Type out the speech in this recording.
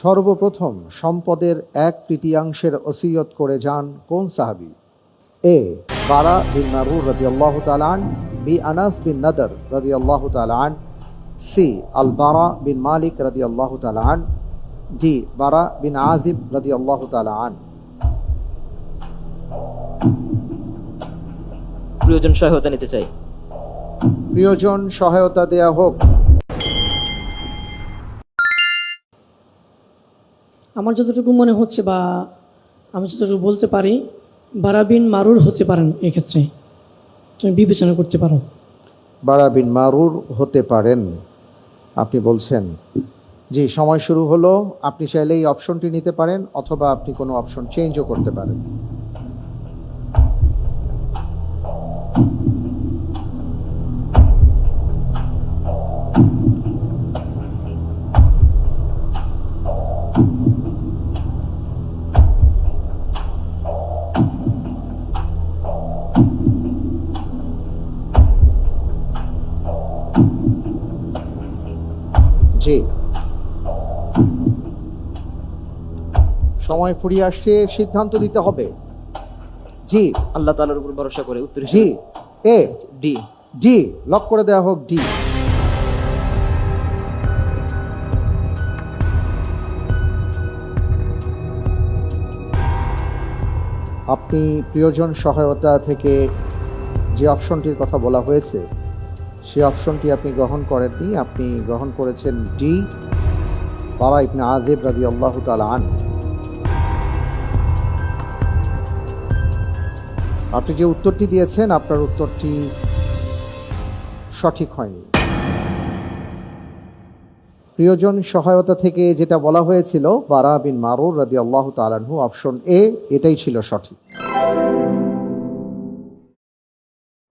সর্বপ্রথম সম্পদের 1/3 ওসিয়ত করে যান কোন সাহাবী? এ বারা বিন মারুর রাদিয়াল্লাহু তাআলা আন, বি আনাস বিন নাদর রাদিয়াল্লাহু তাআলা আন, সি আল বারা বিন মালিক রাদিয়াল্লাহু তাআলা আন, ডি বারা বিন আযিব রাদিয়াল্লাহু তাআলা আন। প্রিয়জন সহায়তা নিতে চাই। প্রিয়জন সহায়তা দেয়া হোক। আমার যতটুকু মনে হচ্ছে বা আমি যতটুকু বলতে পারি, বারা বিন মারুর হতে পারেন, এক্ষেত্রে তুমি বিবেচনা করতে পারো। বারা বিন মারুর হতে পারেন আপনি বলছেন। জি, সময় শুরু হলো। আপনি চাইলে এই অপশনটি নিতে পারেন অথবা আপনি কোনো অপশন চেঞ্জও করতে পারেন। জি, সময় ফুরিয়ে আসছে, সিদ্ধান্ত দিতে হবে। জি, আল্লাহ তাআলার উপর ভরসা করে উত্তর জি, এ ডি। ডি লক করে দেওয়া হোক। ডি। আপনি প্রিয়জন সহায়তা থেকে যে অপশনটির কথা বলা হয়েছে সেই অপশনটি আপনি গ্রহণ করেননি। আপনি গ্রহণ করেছেন ডি, বারা ইবনে আযিব রাদিয়াল্লাহু তাআলা আন। আপনি যে উত্তরটি দিয়েছেন আপনার উত্তরটি সঠিক হয়নি। প্রিয়জন সহায়তা থেকে যেটা বলা হয়েছিল বারা বিন মারুর রাদিয়াল্লাহু তাআলা আনহু, অপশন এ, এটাই ছিল সঠিক।